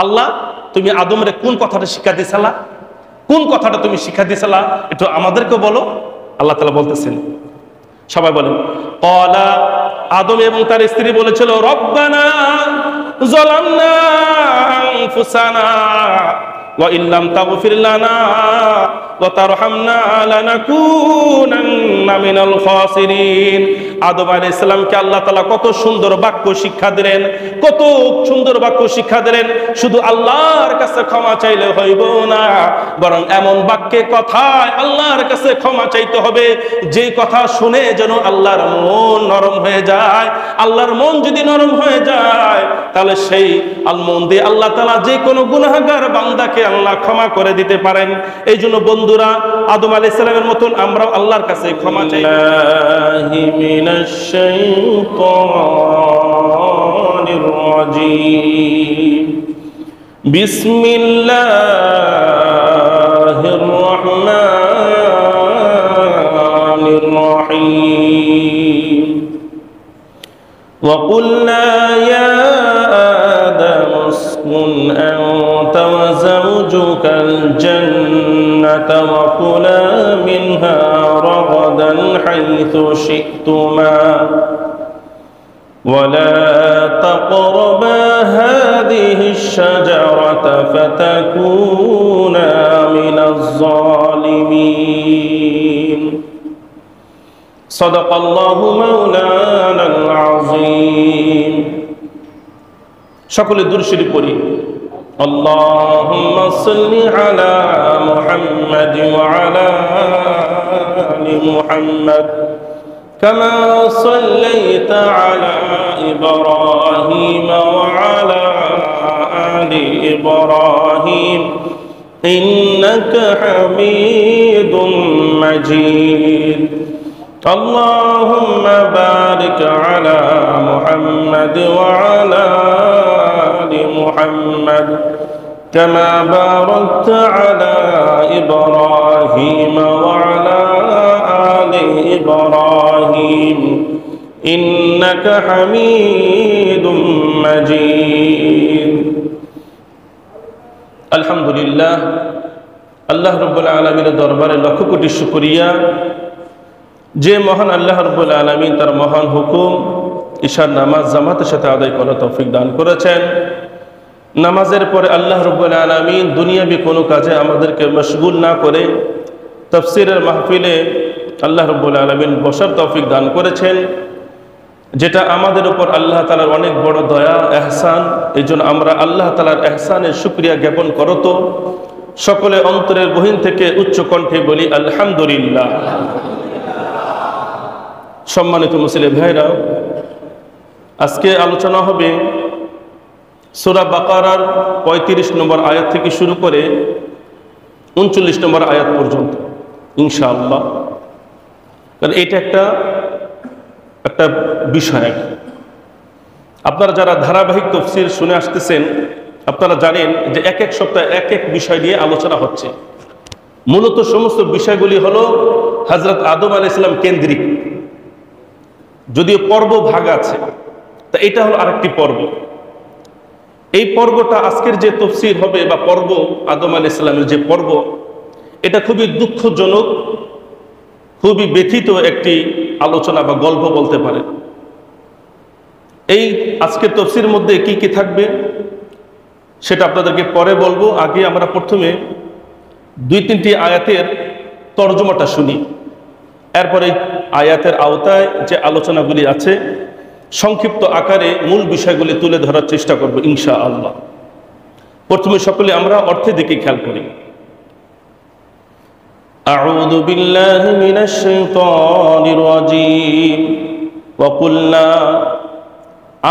আল্লাহ তুমি আদমরে কোন কথাটা শিক্ষা দিয়েছিলা, কোন কথাটা তুমি শিক্ষা দিয়েছিলা একটু আমাদেরকে বলো। আল্লাহ তাআলা বলতেছেন, সবাই বলেন, ক্বালা, আদম এবং তার স্ত্রী বলেছিল, রব্বানা যালামনা আনফুসানা ওয়া ইল্লাম তাগফির লানা ওয়া তারহামনা লানাকুনান্না মিনাল খাসিরিন। আদম আলাইহিস সালামকে আল্লাহ তাআলা কত সুন্দর বাক্য শিক্ষা দিলেন, কত সুন্দর বাক্য শিক্ষা দিলেন। শুধু আল্লাহর কাছে ক্ষমা চাইলে হইব না, বরং এমন বাক্যে কথায় আল্লাহর কাছে ক্ষমা চাইতে হবে যে কথা শুনে যেন আল্লাহর মন নরম হয়ে যায়। আল্লাহর মন যদি নরম হয়ে যায় তাহলে সেই মন দিয়ে আল্লাহ তাআলা যে কোনো গুনাহগার বান্দাকে আল্লাহ ক্ষমা করে দিতে পারেন। এই জন্য বন্ধুরা, আদম আলাইহিস সালামের মতন আমরাও আল্লাহর কাছে ক্ষমা চাই। মিনাশ শাইতানির রাজীম, বিসমিল্লাহির রাহমানির রহিম। ওয়া কুলনা ইয়া আদাম উসকুন আনতা ওয়া যাওজুকাল জান্নাতা ওয়া কুলা মিনহা রাগাদান হাইথু শি'তুমা ولا تقربا هذه الشجرة فتكونا من الظالمين صدق الله مولانا العظيم। সকলে দুরূদ শরীফ পড়ি। اللهم صل على محمد وعلى آل محمد كما صليت على إبراهيم وعلى آل إبراهيم إنك حميد مجيد اللهم بارك على محمد وعلى آل محمد كما باركت على إبراهيم وعلى آل إبراهيم إنك حميد مجيد الحمد لله আল্লাহ রাব্বুল আলামিনের দরবারে লক্ষ কোটি শুকরিয়া যে মহান আল্লাহ রাব্বুল আলামিন তার মহান হুকুম ঈশার নামাজ জামাতের সাথে আদায় করার তৌফিক দান করেছেন। নামাজের পরে আল্লাহ রাব্বুল আলামিন দুনিয়াবি কোনো কাজে আমাদেরকে মশগুল না করে তাফসীরের মাহফিলে আল্লাহ রাব্বুল আলামিন বসার তৌফিক দান করেছেন, যেটা আমাদের উপর আল্লাহ তাআলার অনেক বড় দয়া ইহসান। এইজন্য আমরা আল্লাহ তাআলার ইহসানের শুকরিয়া জ্ঞাপন করত সকলে অন্তরের গহীন থেকে উচ্চ কণ্ঠে বলি আলহামদুলিল্লাহ। সম্মানিত মুসলিম ভাইরা, আজকে আলোচনা হবে সূরা বাকারার ৩৫ নম্বর আয়াত থেকে শুরু করে ৩৯ নম্বর আয়াত পর্যন্ত ইনশাআল্লাহ। কারণ এটা একটা বিষয়, আপনারা যারা ধারাবাহিক তাফসীর শুনে আসতেছেন আপনারা জানেন যে এক এক সপ্তাহে এক এক বিষয় নিয়ে আলোচনা হচ্ছে। মূলত সমস্ত বিষয়গুলি হলো হযরত আদম আলাইহিস সালাম কেন্দ্রিক, যদিও পর্ব ভাগ আছে, তা এটা হলো আরেকটি পর্ব। এই পর্বটা আজকের যে তাফসীর হবে বা পর্ব আদম আলাইহিস সালামের যে পর্ব, এটা খুবই দুঃখজনক, খুবই ব্যথিত একটি আলোচনা বা গল্প বলতে পারে। এই আজকের তাফসীরের মধ্যে কি কি থাকবে সেটা আপনাদেরকে পরে বলবো। আগে আমরা প্রথমে ২-৩টি আয়াতের তরজমাটা শুনি, এরপরে আয়াতের আওতায় যে আলোচনাগুলি আছে সংক্ষিপ্ত আকারে মূল বিষয়গুলি তুলে ধরার চেষ্টা করব ইনশাআল্লাহ। প্রথমে সকলে আমরা অর্থের দিকে খেয়াল করি। আউযু বিল্লাহি মিনাশ শাইতানির রাজীম ওয়া কুলনা,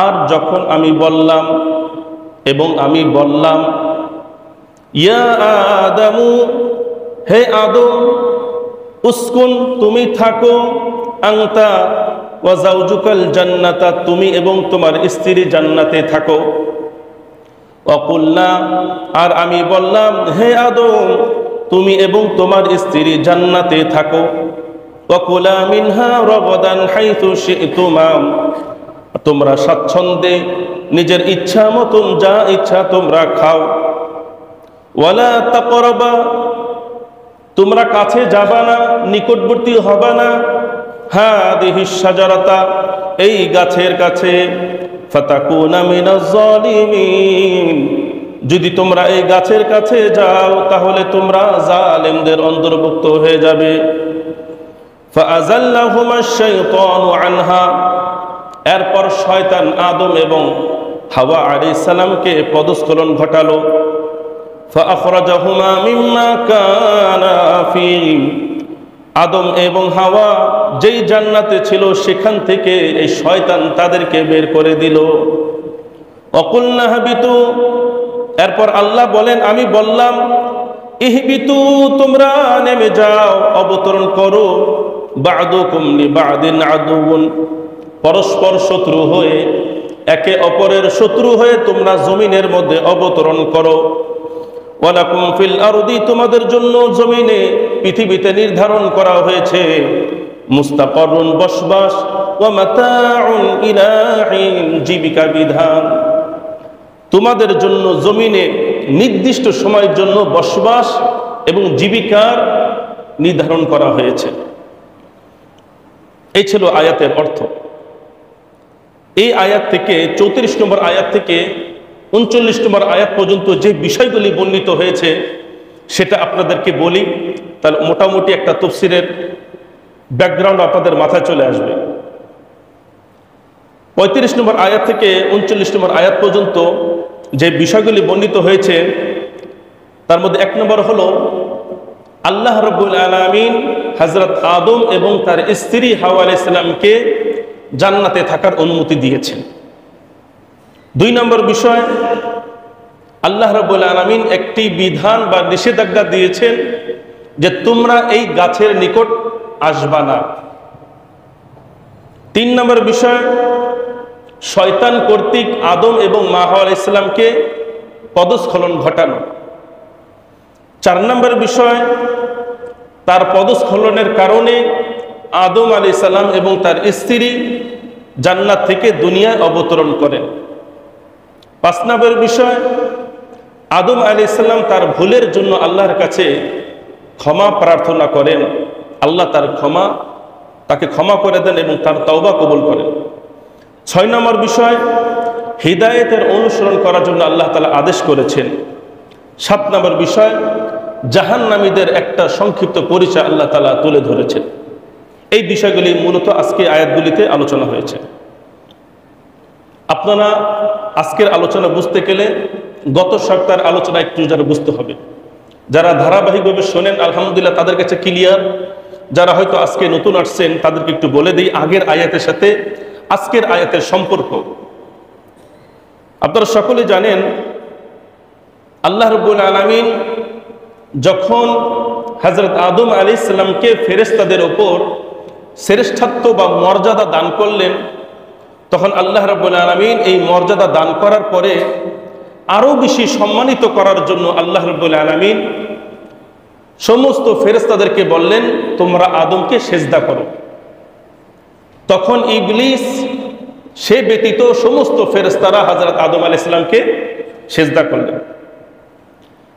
আর যখন আমি বললাম এবং আমি বললাম, ইয়া আদামু, হে আদম, উসকুন, তুমি থাকো, আনতা ওয়া যাওজুকাল জান্নাতা, তুমি এবং তোমার স্ত্রী জান্নাতে থাকো। ওয়া কুলনা, আর আমি বললাম, হে আদম, তুমি এবং তোমার স্ত্রী জান্নাতে থাকো। ওয়া কুলা মিনহা রাগাদান হাইথু শি'তুমা, তোমরা স্বাচ্ছন্দ্যে নিজের ইচ্ছা মতন যা ইচ্ছা তোমরা খাও। ওয়ালা তাকরাবা, তোমরা কাছে যাবা না, নিকটবর্তী হবা না, হাদিহিস শাজারাতা, এই গাছের কাছে, ফাতাকুনা মিনাজ জালিমিন, যদি তোমরা এই গাছের কাছে যাও তাহলে তোমরা জালেমদের অন্তর্ভুক্ত হয়ে যাবে। ফাআযাল্লাহুমাশ শাইতানু আনহা, এরপর শয়তান আদম এবং হাওয়া আলাইহিস সালামকে পদস্খলন ঘটালো। ফাআখরাজাহুমা মিম্মা কানা ফীহি, আদম এবং হাওয়া যেই জান্নাতে ছিল সেখান থেকে এই শয়তান তাদেরকে বের করে দিল। ওয়াকুলনা হাবিতু, এরপর আল্লাহ বলেন আমি বললাম, ইহবিতু, তোমরা নেমে যাও, অবতরণ করো, বা'দুকুম লিবা'দিন আদুউন, পরস্পর শত্রু হয়ে, একে অপরের শত্রু হয়ে তোমরা জমিনের মধ্যে অবতরণ করো। ওয়ালাকুম ফিল আরদি, তোমাদের জন্য জমিনে, পৃথিবীতে নির্ধারণ করা হয়েছে মুস্তাকরুন, বসবাস, ওয়া মাতাউন ইলা হিন, জীবিকা বিধান, তোমাদের জন্য জমিনে নির্দিষ্ট সময়ের জন্য বসবাস এবং জীবিকার নির্ধারণ করা হয়েছে। এই ছিল আয়াতের অর্থ। এই আয়াত থেকে 34 নম্বর আয়াত থেকে 39 নম্বর আয়াত পর্যন্ত যে বিষয়গুলি বর্ণিত হয়েছে সেটা আপনাদেরকে বলি, তাহলে মোটামুটি একটা তাফসীরের ব্যাকগ্রাউন্ড আপনাদের মাথায় চলে আসবে। 35 নম্বর আয়াত থেকে 39 নম্বর আয়াত পর্যন্ত যে বিষয়গুলি বর্ণিত হয়েছে তার মধ্যে 1 নম্বর হলো আল্লাহ রাব্বুল আলামিন হযরত আদম এবং তার স্ত্রী হাওয়া আলাইহিস সালামকে জান্নাতে থাকার অনুমতি দিয়েছেন। 2 নম্বর বিষয়, আল্লাহ রাব্বুল আলামিন একটি বিধান বা নিষেধাজ্ঞা দিয়েছেন যে তোমরা এই গাছের নিকট আসবা না। 3 নম্বর বিষয়, শয়তান কর্তৃক আদম এবং মা হাওয়া আলাইহিস সালামকে পদস্খলন ঘটানো। 4 নম্বর বিষয়, তার পদস্খলনের কারণে আদম আলাইহিস সালাম এবং তার স্ত্রী জান্নাত থেকে দুনিয়ায় অবতরণ করেন। 5 নম্বর বিষয়, আদম আলাইহিস সালাম তার ভুলের জন্য আল্লাহর কাছে ক্ষমা প্রার্থনা করেন, আল্লাহ তাকে ক্ষমা করে দেন এবং তার তওবা কবুল করেন। 6 নম্বর বিষয়, হিদায়াতের অনুসরণ করার জন্য আল্লাহ তাআলা আদেশ করেছেন। 7 নম্বর বিষয়, জাহান্নামীদের একটা সংক্ষিপ্ত পরিচয় আল্লাহ তাআলা তুলে ধরেছেন। এই বিষয়গুলি মূলত আজকে আয়াতগুলিতে আলোচনা হয়েছে। আপনারা আজকের আলোচনা বুঝতে গেলে গত সপ্তাহের আলোচনা একটু যারা বুঝতে হবে, যারা ধারাবাহিকভাবে শোনেন আলহামদুলিল্লাহ তাদের কাছে ক্লিয়ার, যারা হয়তো আজকে নতুন আসছেন তাদেরকে একটু বলে দিই আগের আয়াতের সাথে আজকের আয়াতের সম্পর্ক। আপনারা সকলে জানেন আল্লাহ রাব্বুল আলামিন যখন হযরত আদম আলাইহিস সালামকে ফেরেশতাদের উপর শ্রেষ্ঠত্ব বা মর্যাদা দান করলেন, তখন আল্লাহ রাব্বুল আলামিন এই মর্যাদা দান করার পরে আরো বেশি সম্মানিত করার জন্য আল্লাহ রাব্বুল আলামিন সমস্ত ফেরেশতাদেরকে বললেন তোমরা আদমকে সেজদা করো। তখন ইবলিস সে ব্যতীত সমস্ত ফেরেশতারা হযরত আদম আলাইহিস সালামকে সেজদা করলেন।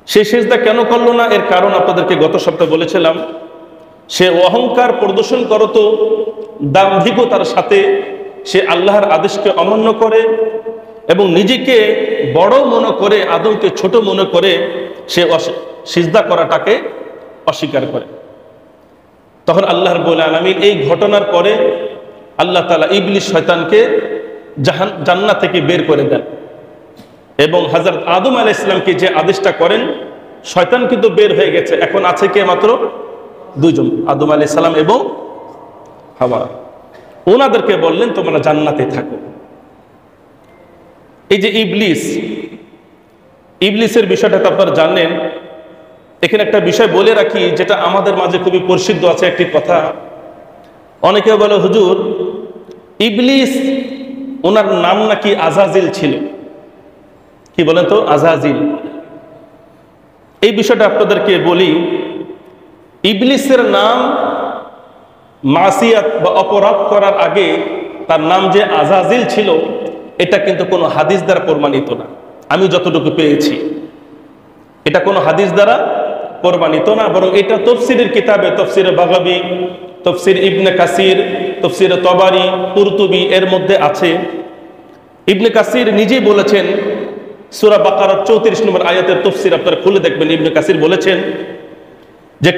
সে সেজদা কেন করলো না, এর কারণ আপনাদেরকে গত সপ্তাহে বলেছিলাম। সে অহংকার প্রদর্শন করত, দাম্ভিকতার সাথে সে আল্লাহর আদেশকে অমান্য করে এবং নিজেকে বড় মনে করে আদমকে ছোট মনে করে সে সিজদা করাটাকে অস্বীকার করে। তখন আল্লাহ রাব্বুল আলামিন এই ঘটনার পরে আল্লাহ তাআলা ইবলিস শয়তানকে জান্নাত থেকে বের করে দেন এবং হযরত আদম আলাইহিস সালামকে যে আদেশটা করেন, শয়তান কিন্তু বের হয়ে গেছে, এখন আছে কে? মাত্র 2 জন, আদম আলাইহিস সালাম এবং হাওয়া। ওনাদেরকে বললেন তোমরা জান্নাতে থাকো। এই যে ইবলিসের বিষয়টা তো আপনারা জানেন। এখানে একটা বিষয় বলে রাখি যেটা আমাদের মাঝে খুবই প্রসিদ্ধ আছে একটি কথা। অনেকে বলে হুজুর ইবলিস ওনার নাম নাকি আজাজিল ছিল। কি বলেন তো? আজাজিল। এই বিষয়টা আপনাদেরকে বলি, ইবলিসের নাম মাসিয়াত বা অপরাধ করার আগে তার নাম যে আজাজিল ছিল, এটা কিন্তু কোনো হাদিস দ্বারা প্রমাণিত না, আমি যতটুকু পেয়েছি এটা কোনো হাদিস দ্বারা প্রমাণিত না, বরং এটা তফসিরের কিতাবে তফসিরে বাগাবী, তফসির ইবনে কাসির, তফসিরে তবারি, কুরতুবী এর মধ্যে আছে। ইবনে কাসির নিজেই বলেছেন, সূরা বাকারার 34 নম্বর আয়াতের তফসির আপনারা খুলে দেখবেন। ইবনে কাসির বলেছেন যে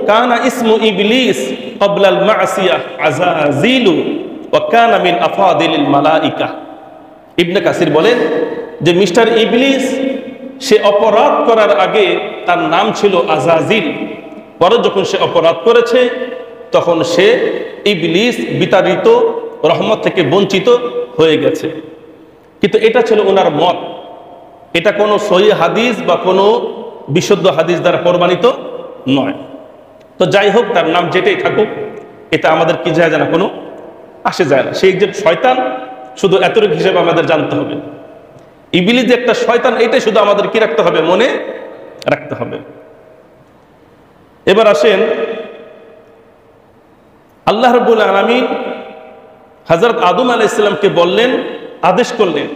কানা ইসমু ইবলিস ক্বাবলা আল মাসিয়াহ আযাযিলু ওয়া কানা মিন আফাদিলিল মালাইকা। ইবনে কাসির বলেন যে মিস্টার ইবলিস সে অপরাধ করার আগে তার নাম ছিল আযাযিল, পরে যখন সে অপরাধ করেছে তখন সে ইবলিস বিতাড়িত, রহমত থেকে বঞ্চিত হয়ে গেছে। কিন্তু এটা ছিল ওনার মত, এটা কোনো সহিহ হাদিস বা কোনো বিশুদ্ধ হাদিস দ্বারা প্রমাণিত নয়। তো যাই হোক, তার নাম যেটাই থাকুক, এটা আমাদের কি যায় না, কোনো আসে যায় না। সেই যে শয়তান, শুধু এতটুকু হিসেবে আমাদের জানতে হবে, ইবলিস যে একটা শয়তান, এটাই শুধু আমাদের কি রাখতে হবে, মনে রাখতে হবে। এবার আসেন, আল্লাহ রাব্বুল আলামিন হযরত আদম আলাইহিস সালামকে বললেন, আদেশ করলেন।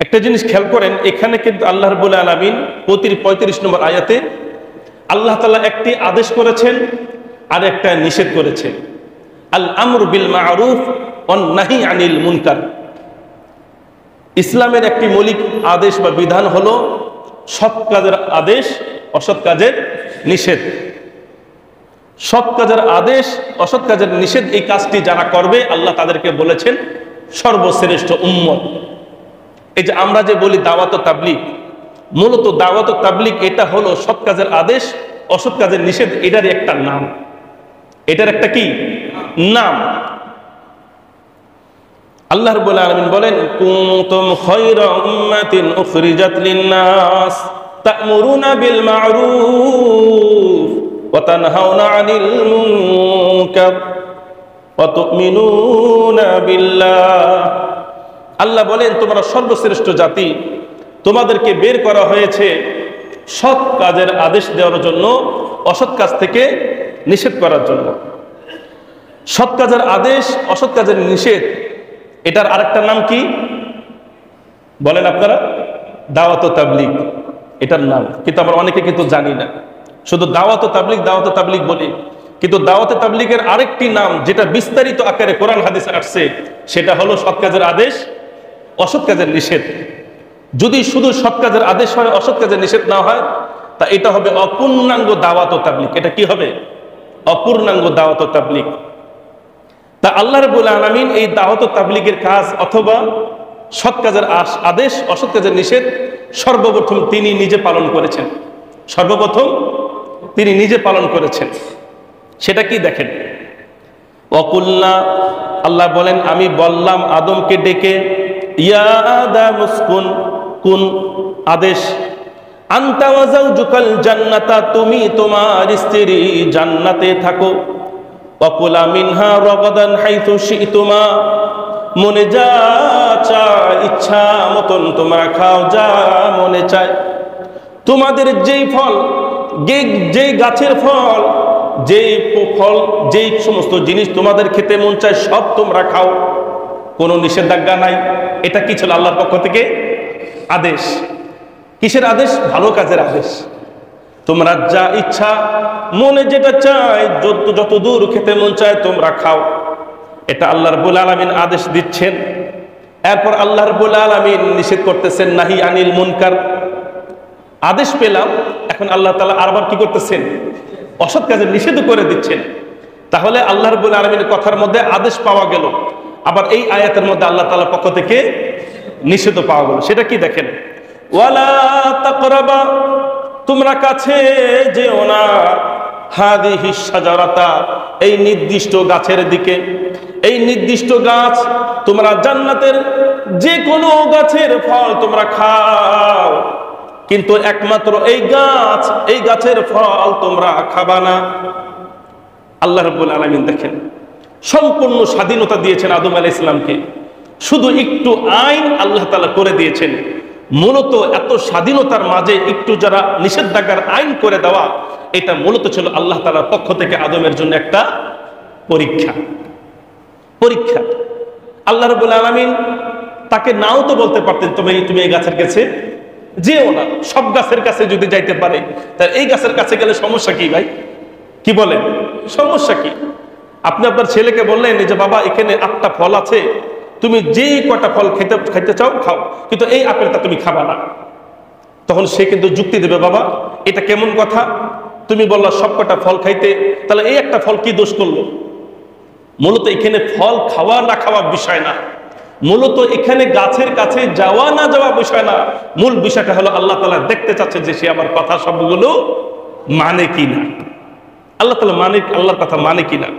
একটা জিনিস খেয়াল করেন, এখানে কিন্তু আল্লাহ রাব্বুল আলামিন 35 নম্বর আয়াতে আল্লাহ তাআলা একটি আদেশ করেছেন আর একটা নিষেধ করেছেন। আল আমরু বিল মা'রুফ ওয়ান নাহি আনিল মুনকার। ইসলামের একটি মৌলিক আদেশ বা বিধান হলো সৎ কাজের আদেশ, অসৎ কাজের নিষেধ। সৎ কাজের আদেশ, অসৎ কাজের নিষেধ, এই কাজটি যারা করবে আল্লাহ তাদেরকে বলেছেন সর্বশ্রেষ্ঠ উম্মত। এই যে আমরা যে বলি দাওয়াত ও তাবলীগ, মূলত দাওয়াত ও তাবলীগ এটা হলো সৎ কাজের আদেশ, অসৎ কাজের নিষেধ, এটারই একটা নাম, এটার একটা কি নাম। আল্লাহ রাব্বুল আলামিন বলেন, কুনতুম খায়রা উম্মাতিন উখরিজাত লিন-নাস তা'মুরুনা বিল মা'রুফ ওয়া তানহাউনা আনিল মুনকার ওয়া তু'মিনুনা বিল্লাহ। আল্লাহ বলেন, তোমরা সর্বশ্রেষ্ঠ জাতি, তোমাদেরকে বের করা হয়েছে সৎ কাজের আদেশ দেওয়ার জন্য, অসৎ কাজ থেকে নিষেধ করার জন্য। সৎ কাজের আদেশ, অসৎ কাজের নিষেধ, এটার আরেকটা নাম কি বলেন আপনারা? দাওয়াত ও তাবলীগ, এটার নাম। কিন্তু আমরা অনেকে কিন্তু জানি না, শুধু দাওয়াত ও তাবলীগ দাওয়াত ও তাবলীগ বলি, কিন্তু দাওয়াত ও তাবলীগের আরেকটি নাম যেটা বিস্তারিত আকারে কোরআন হাদিসে আসছে, সেটা হলো সৎ কাজের আদেশ, অসৎ কাজের নিষেধ। যদি শুধু সৎ কাজের আদেশ হয়, অসৎ কাজের নিষেধ না হয়, তা এটা হবে অপূর্ণাঙ্গ দাওয়াত ও তাবলীগ। এটা কি হবে? অপূর্ণাঙ্গ দাওয়াত ও তাবলীগ। তা আল্লাহ রাব্বুল আলামিন এই দাওয়াত ও তাবলীগের কাজ অথবা সৎ কাজের আদেশ, অসৎ কাজের নিষেধ সর্বপ্রথম তিনি নিজে পালন করেছেন। সর্বপ্রথম তিনি নিজে পালন করেছেন। সেটা কি দেখেন, ওয়াকুলনা, আল্লাহ বলেন আমি বললাম আদমকে ডেকে, ইয়া আদম উসকুন, কুন আদেশ, আনতা ওয়া যাওজুকাল জান্নাতা, তুমি তোমার স্ত্রী জান্নাতে থাকো, ওয়াকুলা মিনহা রাগাদান হাইথু শি'তুমা, মনে যা চায় ইচ্ছা মতন তোমরা খাও, যা মনে চায়। তোমাদের যেই ফল, যেই গাছের ফল, যেই ফল, যেই সমস্ত জিনিস তোমাদের খেতে মন চায় সব তোমরা খাও, কোনো নিষেধাজ্ঞা নাই। এটা কি ছিল? আল্লাহর পক্ষ থেকে আদেশ। কিসের আদেশ? ভালো কাজের আদেশ। তোমরা যা ইচ্ছা, মনে যেটা চায়, যত দূর খেতে মন চায় তোমরা খাও। এটা আল্লাহ রাব্বুল আলামিন আদেশ দিচ্ছেন। এরপর আল্লাহ রাব্বুল আলামিন নিষেধ করতেছেন, নাহি আনিল মুনকার। আদেশ পেলাম, এখন আল্লাহ তাআলা আরবার কি করতেছেন? অসৎ কাজের নিষেধও করে দিচ্ছেন। তাহলে আল্লাহ রাব্বুল আলামিনের কথার মধ্যে আদেশ পাওয়া গেল, আবার এই আয়াতের মধ্যে আল্লাহ তাআলার পক্ষ থেকে নিষেধও পাওয়া গেল। সেটা কি দেখেন, ওয়ালা তাকরাবা, তোমরা কাছে যেও না, হাদিহি শাজারাতা, এই নির্দিষ্ট গাছের দিকে। এই নির্দিষ্ট গাছ, তোমরা জান্নাতের যে কোনো গাছের ফল তোমরা খাও, কিন্তু একমাত্র এই গাছ, এই গাছের ফল তোমরা খাবা না। আল্লাহ রাব্বুল আলামিন দেখেন সম্পূর্ণ স্বাধীনতা দিয়েছেন আদম আলাইহিস সালামকে, শুধু একটু আইন আল্লাহ তাআলা করে দিয়েছেন। মূলত এত স্বাধীনতার মাঝে একটু যারা নিষেধাজ্ঞার আইন করে দেওয়া, এটা মূলত ছিল আল্লাহ তাআলার পক্ষ থেকে আদমের জন্য একটা পরীক্ষা। পরীক্ষা। আল্লাহ রাব্বুল আলামিন তাকে নাও তো বলতে পারতেন, তুমি এই গাছের কাছে যেও না। সব গাছের কাছে যদি যাইতে পারে, তাহলে এই গাছের কাছে গেলে সমস্যা কি ভাই? কি বলেন, সমস্যা কি? আপনি আপনার ছেলেকে বললেন যে বাবা এখানে 8টা ফল আছে, তুমি যে কয়টা ফল খাইতে চাও খাও, কিন্তু এই আপেলটা তুমি খাবা না। তখন সে কিন্তু যুক্তি দেবে, বাবা এটা কেমন কথা, তুমি বললা সব কটা ফল খাইতে, তাহলে এই একটা ফল কি দোষ করলো? মূলত এখানে ফল খাওয়া না খাওয়া বিষয় না, মূলত এখানে গাছের কাছে যাওয়া না যাওয়া বিষয় না, মূল বিষয়টা হলো আল্লাহ তাআলা দেখতে চাচ্ছে যে সে আমার কথা সবগুলো মানে কিনা, আল্লাহ তাআলা আল্লাহর কথা মানে কিনা।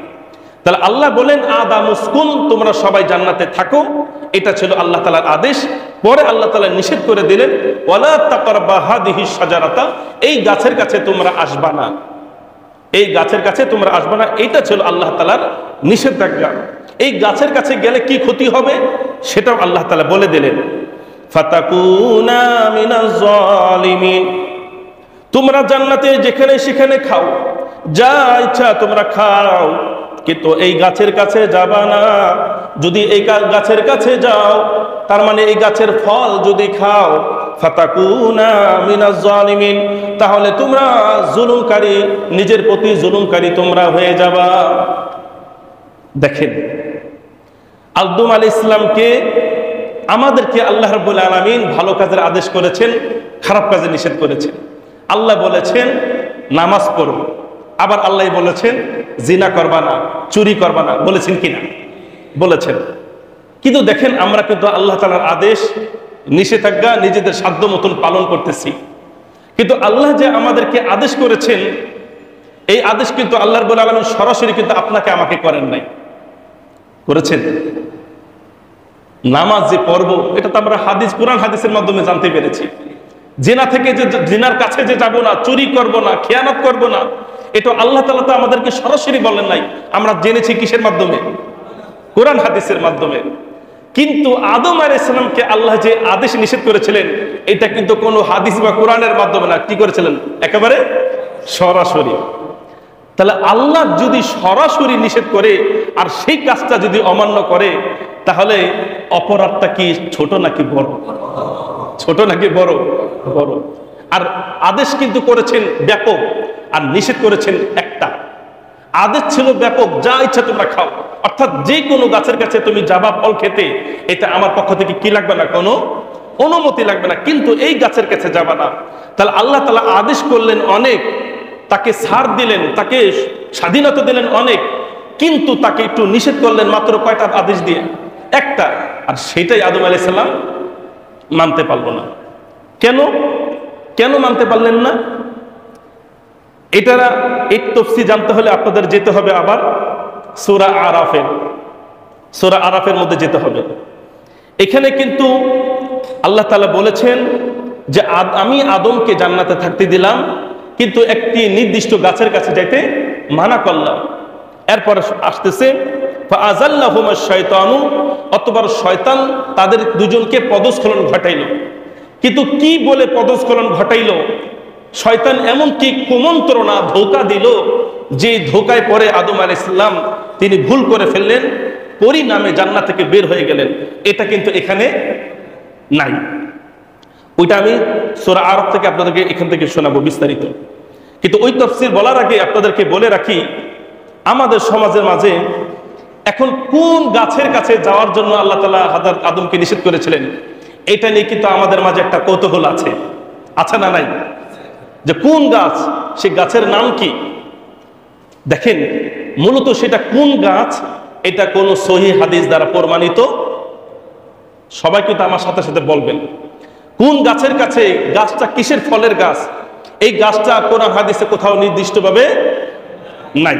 তাহলে আল্লাহ বলেন আদাম উসকুন, তোমরা সবাই জান্নাতে থাকো, এটা ছিল আল্লাহ তাআলার আদেশ। পরে আল্লাহ তাআলা নিষেধ করে দিলেন ওয়ালা তাকরাবা হাদিহিস শাজারাতা, এই গাছের কাছে তোমরা আসবা না, এই গাছের কাছে তোমরা আসবা না, এটা ছিল আল্লাহ তাআলার নিষেধাজ্ঞা। এই গাছের কাছে গেলে কি ক্ষতি হবে সেটাও আল্লাহ তাআলা বলে দিলেন, ফাতাকুনা মিনাজ জালিমিন, তোমরা জান্নাতে যেখানে সেখানে খাও, যা ইচ্ছা তোমরা খাও, কিন্তু এই গাছের কাছে যাবা না। যদি এই গাছের কাছে যাও, তার মানে এই গাছের ফল যদি খাও, ফাতাকুনা মিনাজ জালিমিন, তাহলে তোমরা জুলুমকারী, নিজের প্রতি জুলুমকারী তোমরা হয়ে যাবা। দেখেন আদম আলাইহিস সালামকে আমাদেরকে আল্লাহ রাব্বুল আলামিন ভালো কাজের আদেশ করেছেন, খারাপ কাজে নিষেধ করেছেন। আল্লাহ বলেছেন নামাজ পড়ো, আবার আল্লাহ বলেছেন জিনা করবা না, চুরি করবা না, বলেছেন কিনা? বলেছেন। কিন্তু দেখেন আমরা কিন্তু আল্লাহ তাআলার আদেশ নিষেধাজ্ঞা নিজেদের সাধ্য মতন পালন করতেছি, কিন্তু আল্লাহ যে আমাদেরকে আদেশ করেছেন, এই আদেশ কিন্তু আল্লাহ রাব্বুল আলামিন সরাসরি কিন্তু আপনাকে আমাকে করেন নাই, করেছেন। নামাজ যে পড়ব, এটা তো আমরা কোরআন হাদিসের মাধ্যমে জানতে পেরেছি। জিনা থেকে যে জিনার কাছে যে যাব না, চুরি করব না, খেয়ানত করব না, এটা আল্লাহ তাআলা তো আমাদেরকে সরাসরি বলেন নাই, আমরা জেনেছি কিসের মাধ্যমে? কোরআন হাদিসের মাধ্যমে। কিন্তু আদম আলাইহিস সালামকে আল্লাহ যে আদেশ নিষেধ করেছিলেন, এটা কিন্তু কোনো হাদিস বা কোরআনের মাধ্যমে না, কি করেছিলেন? একেবারে সরাসরি। তাহলে আল্লাহ যদি সরাসরি নিষেধ করে আর সেই কাজটা যদি অমান্য করে, তাহলে অপরাধটা কি ছোট নাকি বড়? ছোট নাকি বড়? বড়। আর আদেশ কিন্তু করেছেন ব্যাপক, আর নিষেধ করেছেন একটা। আদেশ ছিল ব্যাপক, যা ইচ্ছা তোমরা খাও, অর্থাৎ যে কোনো গাছের কাছে তুমি যাবা ফল খেতে, এটা আমার পক্ষ থেকে কি লাগবে না, কোনো অনুমতি লাগবে না, কিন্তু এই গাছের কাছে যাবা না। তাহলে আল্লাহ তাআলা আদেশ করলেন অনেক, তাকে ছাড় দিলেন, তাকে স্বাধীনতা দিলেন অনেক, কিন্তু তাকে একটু নিষেধ করলেন মাত্র কয়টা আদেশ দিয়ে? একটা। আর সেটাই আদম আলাইহিস সালাম মানতে পারলো না। কেন কেন মানতে পারলেন না? এটারা এই তাফসীর জানতে হলে আপনাদের যেতে হবে আবার সূরা আরাফের মধ্যে যেতে হবে। এখানে কিন্তু আল্লাহ তাআলা বলেছেন যে আমি আদমকে জান্নাতে থাকতে দিলাম, কিন্তু একটি নির্দিষ্ট গাছের কাছে যাইতে মানা করলাম। এরপরে আসতেছে ফাআযাল্লাহুমা শাইতানু, অতঃপর শয়তান তাদের দুজনকে পদস্খলন ঘটাইল। কিন্তু কি বলে পদস্খলন ঘটাইল? শয়তান এমন কি কুমন্ত্রণা, ধোঁকা দিল, যে ধোঁকায় পরে আদম আলাইহিস সালাম তিনি ভুল করে ফেললেন, পরিণামে জান্নাত থেকে বের হয়ে গেলেন। এটা কিন্তু এখানে নাই। ওইটা আমি সূরা আরাফ থেকে আপনাদেরকে এখান থেকে শোনাবো বিস্তারিত। কিন্তু ওই তাফসীর বলার আগে আপনাদেরকে বলে রাখি, আমাদের সমাজের মাঝে এখন কোন গাছের কাছে যাওয়ার জন্য আল্লাহ তাআলা হযরত আদমকে নিষেধ করেছিলেন, এটা নিয়ে কিন্তু আমাদের মাঝে একটা কৌতূহল আছে, আছে না নাই? যে কোন গাছ, সেই গাছের নাম কি? দেখেন মূলত সেটা কোন গাছ, এটা কোন সহিহ হাদিস দ্বারা প্রমাণিত। সবাই কিন্তু আমার সাথে সাথে বলবেন কোন গাছের কাছে, গাছটা কিসের ফলের গাছ, এই গাছটা কোরআন হাদিসে কোথাও নির্দিষ্টভাবে নাই।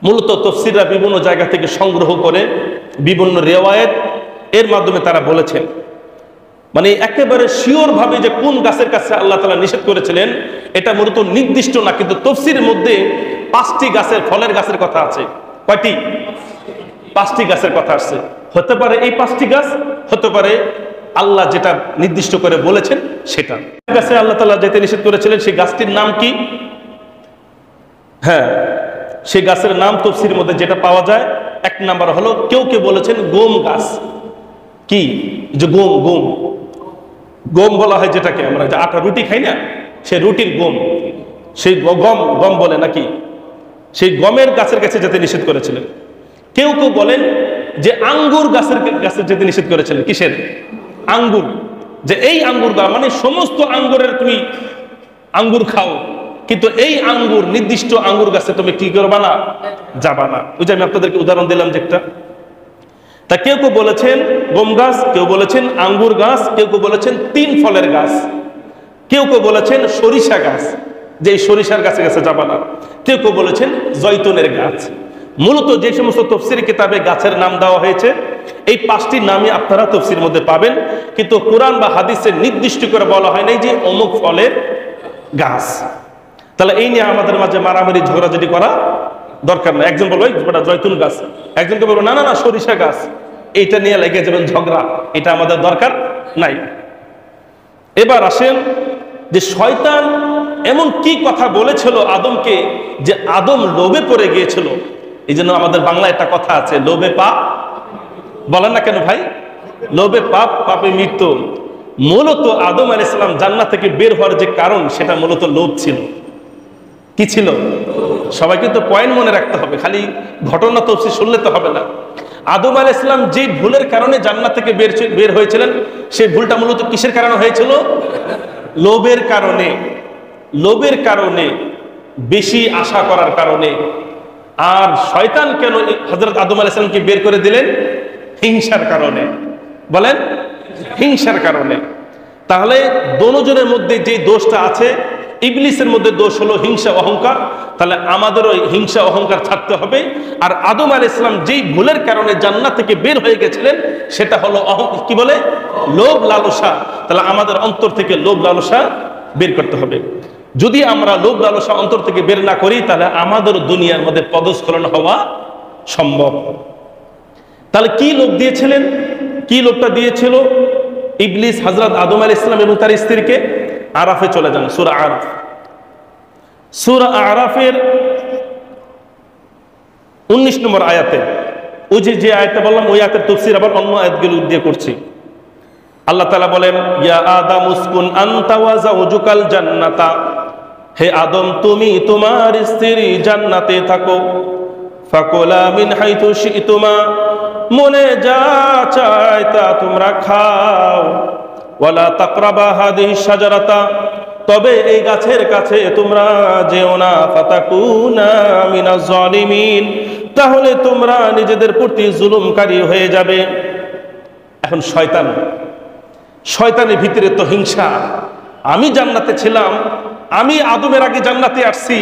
মূলত তাফসীররা বিভিন্ন জায়গা থেকে সংগ্রহ করে বিভিন্ন রিওয়ায়াত এর মাধ্যমে তারা বলেছেন, মানে একেবারে শিওর ভাবে যে কোন গাছের কাছে আল্লাহ তাআলা নিষেধ করেছিলেন এটা মূলত নির্দিষ্ট না। কিন্তু তাফসীরের মধ্যে 5টি গাছের ফলের গাছের কথা আছে। কয়টি? 5টি গাছের কথা আছে। হতে পারে এই 5টি গাছ, হতে পারে আল্লাহ যেটা নির্দিষ্ট করে বলেছেন সেটা। গাছে আল্লাহ তাআলা যেতে নিষেধ করেছিলেন সেই গাছটির নাম কি? হ্যাঁ, সেই গাছের নাম তাফসীরের মধ্যে যেটা পাওয়া যায় এক নাম্বার হলো কেউ কেউ বলেছেন গম গাছ। কি যে গম, গম গম বলা হয় যেটাকে আমরা যে আটা রুটি খাই না, সে রুটির গম, সেই গম গম বলে নাকি, সেই গমের গাছের কাছে যেতে নিষেধ করেছিলেন। কেউ কেউ বলেন যে আঙ্গুর গাছের যেতে নিষেধ করেছিলেন। কিসের? আঙ্গুর। যে এই আঙ্গুর গাছ মানে সমস্ত আঙ্গুরের তুমি আঙ্গুর খাও, কিন্তু এই আঙ্গুর নির্দিষ্ট আঙ্গুর গাছে তুমি কি করবা না, যাবা না। ওই যে আমি আপনাদেরকে উদাহরণ দিলাম যে একটা। তা কেউ কেউ বলেছেন গম গাছ, কেউ বলেছেন আঙ্গুর গাছ, কেউ কেউ বলেছেন 3 ফলের গাছ, কেউ কেউ বলেছেন সরিষা গাছ, যে এই সরিষার গাছে গাছে যাবা না, কেউ কেউ বলেছেন জয়তুনের গাছ। মূলত যে সমস্ত তফসির কিতাবে গাছের নাম দেওয়া হয়েছে এই 5টি নামই আপনারা তফসির মধ্যে পাবেন, কিন্তু কোরআন বা হাদিসে নির্দিষ্ট করে বলা হয় নাই যে অমুক ফলের গাছ। তাহলে এই নিয়ে আমাদের মাঝে মারামারি ঝগড়াঝাটি করা দরকার না। একজন বলবো এটা জয়তুন গাছ, একজনকে বলবো না না না সরিষা গাছ, এইটা নিয়ে লেগে যাবেন ঝগড়া, এটা আমাদের দরকার নাই। এবার আসেন যে শয়তান এমন কি কথা বলেছিল আদমকে যে আদম লোভে পড়ে গিয়েছিল। এই জন্য আমাদের বাংলায় একটা কথা আছে, লোভে পাপ, বলেন না কেন ভাই? লোভে পাপ, পাপে মৃত্যু। মূলত আদম আলাইহিস সালাম জান্নাত থেকে বের হওয়ার যে কারণ সেটা মূলত লোভ ছিল। কি ছিল? সবাই কিন্তু পয়েন্ট মনে রাখতে হবে, খালি ঘটনা তফসির শুনলে তো হবে না। আদম আলাইহিস সালাম যে ভুলের কারণে জান্নাত থেকে বের হয়েছিলেন, সেই ভুলটা মূলত কিসের কারণে হয়েছিল? লোভের কারণে। লোভের কারণে, বেশি আশা করার কারণে। আর শয়তান কেন হযরত আদম আলাইহিস সালামকে বের করে দিলেন? হিংসার কারণে। বলেন, হিংসার কারণে। তাহলে দোনোজনের মধ্যে যে দোষটা আছে, ইবলিসের মধ্যে দোষ হলো হিংসা অহংকার, তাহলে আমাদেরও হিংসা অহংকার ছাড়তে হবে। আর আদম আলাইহিস সালাম যেই ভুলের কারণে জান্নাত থেকে বের হয়ে গেছিলেন সেটা হলো কি বলে, লোভ লালসা। তাহলে আমাদের অন্তর থেকে লোভ লালসা বের করতে হবে। যদি আমরা লোভ লালসা অন্তর থেকে বের না করি তাহলে আমাদের দুনিয়ার মধ্যে পদস্খলন হওয়া সম্ভব। তাহলে কি লোভ দিয়েছিলেন? কি লোভটা দিয়েছিল ইবলিস হযরত আদম আলাইহিস সালাম এবং তার স্ত্রীকে? আরাফে চলে যান, সূরা আরাফ। সূরা আরাফের 19 নম্বর আয়াতে, ওই যে আয়াতটা বললাম ওই আয়াতের তাফসীর আবার অন্য আয়াতগুলো দিয়ে করছি। আল্লাহ তাআলা বলেন, ইয়া আদম উসকুন আনতা ওয়া যাওজুকাল জান্নাতা, হে আদম তুমি তোমার স্ত্রী জান্নাতে থাকো। ফাকুলা মিন হাইতু শি'তুমা, মনে যা চায় তা তোমরা খাও। ওয়ালা তাকরাবা হাদিহি শাজারাতা, তবে এই গাছের কাছে তোমরা যেও না। ফাতাকুনা মিনাজ জালিমিন, তাহলে তোমরা নিজেদের প্রতি জুলুমকারী হয়ে যাবে। এখন শয়তানের ভিতরে তো হিংসা। আমি জান্নাতে ছিলাম, আমি আদমের আগে জান্নাতে আসছি,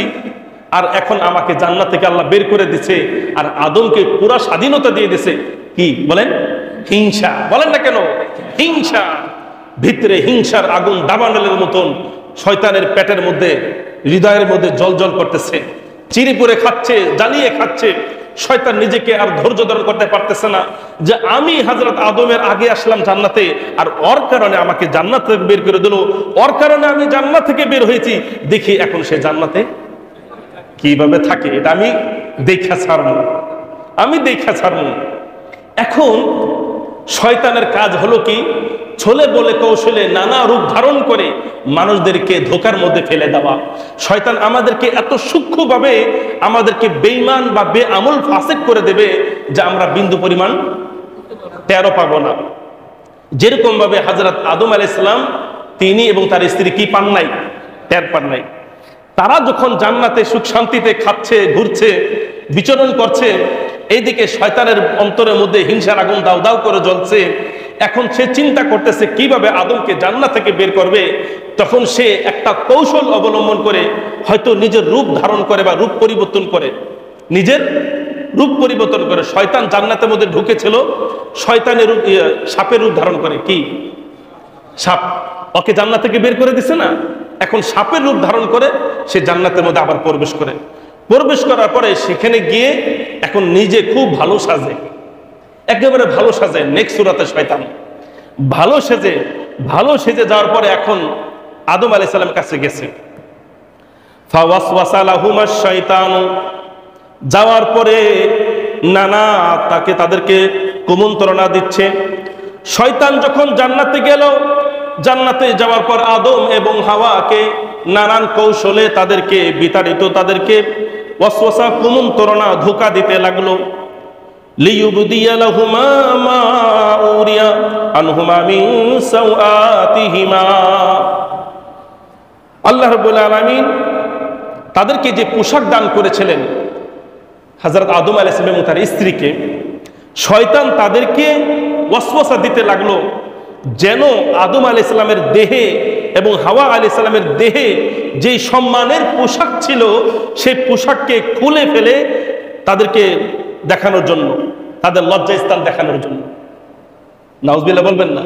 আর এখন আমাকে জান্নাত থেকে আল্লাহ বের করে দিছে, আর আদমকে পুরা স্বাধীনতা দিয়ে দিছে। কি বলেন? হিংসা। বলেন না কেন? হিংসা। ভিতরে হিংসার আগুন দাবানলের মতন শয়তানের পেটের মধ্যে, হৃদয়ের মধ্যে জ্বলজ্বল করতেছে, চিরি পুরে খাচ্ছে, জ্বালিয়ে খাচ্ছে। শয়তান নিজেকে আর ধৈর্য ধারণ করতে পারতেছে না যে আমি হযরত আদমের আগে আসলাম জান্নাতে, আর ওর কারণে আমাকে জান্নাত থেকে বের করে দিল, ওর কারণে আমি জান্নাত থেকে বের হয়েছি। দেখি এখন সে জান্নাতে কিভাবে থাকে, এটা আমি দেখা ছাড়ব, আমি দেখা ছাড়ব। এখন শয়তানের কাজ হলো কি, ছলে বলে কৌশলে নানা রূপ ধারণ করে মানুষদেরকে ধোকার মধ্যে ফেলে দেওয়া। শয়তান আমাদেরকে এত সূক্ষ্মভাবে আমাদেরকে বেঈমান বা বেআমল ফাসিক করে দেবে যে আমরা বিন্দু পরিমাণ টেরও পাবো না। যেরকম ভাবে হযরত আদম আলাইহিস সালাম তিনি এবং তার স্ত্রী কি পান নাই, টের পান নাই। তারা যখন জান্নাতে সুখ শান্তিতে খাচ্ছে, ঘুরছে, বিচরণ করছে, এইদিকে শয়তানের অন্তরের মধ্যে হিংসার আগুন দাউ দাউ করে জ্বলছে। এখন সে চিন্তা করতেছে কিভাবে আদমকে জান্নাত থেকে বের করবে। তখন সে একটা কৌশল অবলম্বন করে, হয়তো নিজের রূপ ধারণ করে বা রূপ পরিবর্তন করে, নিজের রূপ পরিবর্তন করে। শয়তান জান্নাতের মধ্যে ঢুকেছিল, শয়তানের রূপ সাপের রূপ ধারণ করে। কি সাপ? ওকে জান্নাত থেকে বের করে দিছে না, এখন সাপের রূপ ধারণ করে সে জান্নাতের মধ্যে আবার প্রবেশ করে। প্রবেশ করার পরে সেখানে গিয়ে এখন নিজে খুব ভালো সাজে, একেবারে ভালো সাজে। নেক্সট সূরাতে শয়তান ভালো সেজে যাওয়ার পরে এখন আদম আলাইহিস সালামের কাছে গেছে। ফাওয়াসওয়াসা লাহুমাশ শাইতান, যাওয়ার পরে নানা তাদেরকে কুমন্ত্রণা দিচ্ছে। শয়তান যখন জান্নাতে গেল, জান্নাতে যাওয়ার পর আদম এবং হাওয়াকে নানান কৌশলে তাদেরকে বিতাড়িত, তাদেরকে ওয়াসওয়াসা কুমন্ত্রণা ধোঁকা দিতে লাগলো। লিইউবদিয়া লাহুমা মা উরিয়া আনহুমা মিন সাওআতিহিমা। আল্লাহ রাব্বুল আলামিন তাদেরকে যে পোশাক দান করেছিলেন হযরত আদম আলাইহিস সালাম এবং তার স্ত্রীকে, শয়তান তাদেরকে ওয়াসওয়াসা দিতে লাগলো যেন আদম আলাইহিস সালামের দেহে এবং হাওয়া আলাইহিস সালামের দেহে যেই সম্মানের পোশাক ছিল সেই পোশাককে খুলে ফেলে তাদেরকে দেখানোর জন্য, তাদের লজ্জাস্থান দেখানোর জন্য। নাউজুবিল্লাহ বলবেন না?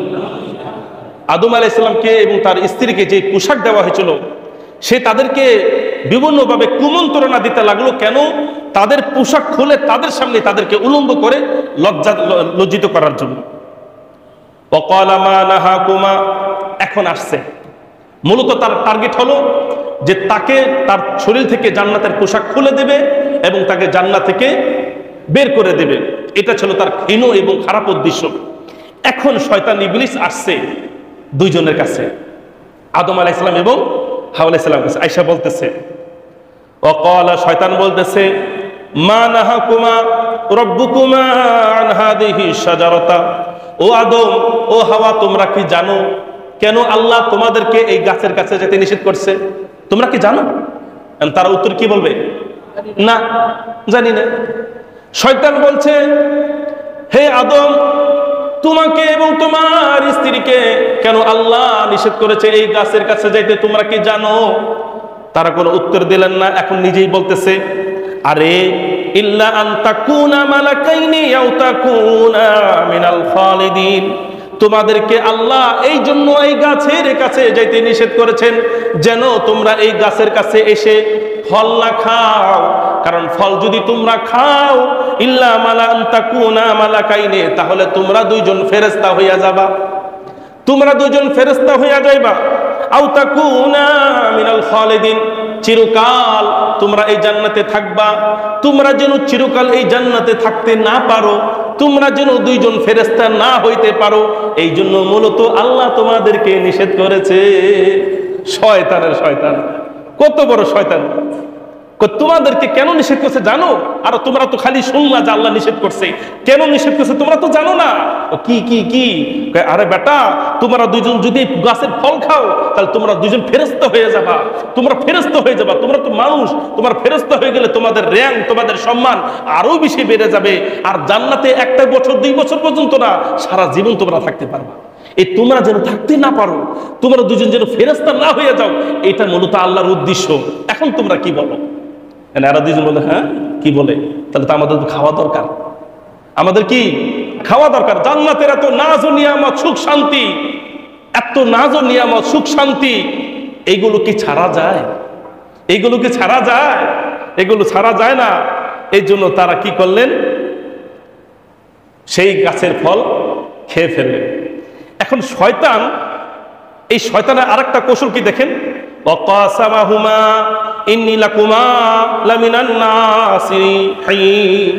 আদম আলাইহিস সালামকে এবং তার স্ত্রীকে যে পোশাক দেওয়া হয়েছিল সে তাদেরকে বিভিন্নভাবে কুমন্ত্রণা দিতে লাগলো, কেন? তাদের পোশাক খুলে তাদের সামনে তাদেরকে উলম্ব করে লজ্জিত করার জন্য। ওয়াকালা মা নাহাকুমা, এখন আসছে মূলত তার টার্গেট হলো যে তাকে তার শরীর থেকে জান্নাতের পোশাক খুলে দেবে এবং তাকে জান্নাত থেকে বের করে দেবে। এটা ছিল তার ঘৃণ্য এবং খারাপ উদ্দেশ্য। এখন শয়তান ইবলিস আসছে দুইজনের কাছে, আদম আলাইহিস সালাম এবং হাওয়া আলাইহিস সালামের কাছে। আয়েশা বলতেছে, ওয়াকালা, শয়তান বলতেছে, মা নাহাকুমা রাব্বুকুমা আন হাদিহি শাজারাতা। ও আদম, ও হাওয়া, তোমরা কি জানো কেন আল্লাহ তোমাদেরকে এই গাছের কাছে যেতে নিষেধ করছে? তোমরা কি জানো? তারা উত্তর কি বলবে? না, জানি না। শয়তান বলছে, হে আদম, তোমাকে এবং তোমার স্ত্রীকে কেন আল্লাহ নিষেধ করেছে এই গাছের কাছে যাইতে, তোমরা কি জানো? তারা কোনো উত্তর দিলেন না। এখন নিজেই বলতেছে, আরে ইল্লা আন তাকুনা মালাকাইনি আও তাকুনা মিনাল খালিদিন। তোমাদেরকে আল্লাহ এই জন্য এই গাছের কাছে যাইতে নিষেধ করেছেন যেন তোমরা এই গাছের কাছে এসে ফল না খাও, কারণ ফল যদি তোমরা খাও ইল্লা মালা আন তাকুনা মালাকাইনি, তাহলে তোমরা দুইজন ফেরেশতা হইয়া যাবা, তোমরা দুইজন ফেরেশতা হইয়া যাইবা। আও তাকুনা মিনাল খালিদিন, চিরকাল তোমরা এই জান্নাতে থাকবা। তোমরা যেন চিরকাল এই জান্নাতে থাকতে না পারো, তোমরা যেন দুইজন ফেরেশতা না হইতে পারো, এই জন্য মূলত আল্লাহ তোমাদেরকে নিষেধ করেছে। শয়তানের শয়তান, কত বড় শয়তান! তোমাদেরকে কেন নিষেধ করছে জানো? আর তোমরা তো খালি শুনলা যে আল্লাহ নিষেধ করছে, কেন নিষেধ করছে তোমরা তো জানো না। কি কি কি? আরে বেটা, তোমরা দুইজন যদি গাছের ফল খাও তাহলে তোমরা দুইজন ফেরেশতা হয়ে যাবা, তোমরা ফেরেশতা হয়ে যাবা। তোমরা তো মানুষ, তোমার ফেরেশতা হয়ে গেলে তোমাদের র্যাঙ্ক, তোমাদের সম্মান আরো বেশি বেড়ে যাবে। আর জান্নাতে একটা বছর 2 বছর পর্যন্ত না, সারা জীবন তোমরা থাকতে পারবা। এই তোমরা যেন থাকতে না পারো, তোমরা দুজন যেন ফেরেশতা না হয়ে যাও, এটা মূলত আল্লাহর উদ্দেশ্য। এখন তোমরা কি বলো? এরা দুজন বলে, হ্যাঁ কি বলে? তাহলে তো আমাদের খাওয়া দরকার, আমাদের কি খাওয়া দরকার। জান্নাতের এত নাজ ও নিয়ামত, সুখ শান্তি, এত নাজ ও নিয়ামত, সুখ শান্তি, এইগুলো কি ছাড়া যায়? এইগুলো কি ছাড়া যায়? এগুলো ছাড়া যায় না। এই জন্য তারা কি করলেন? সেই গাছের ফল খেয়ে ফেললেন। এখন শয়তান, এই শয়তানের আরেকটা কৌশল কি দেখেন, ওয়াকাসামাহুমা ইন্নী লাকুমা লামিনান নাসিহিন।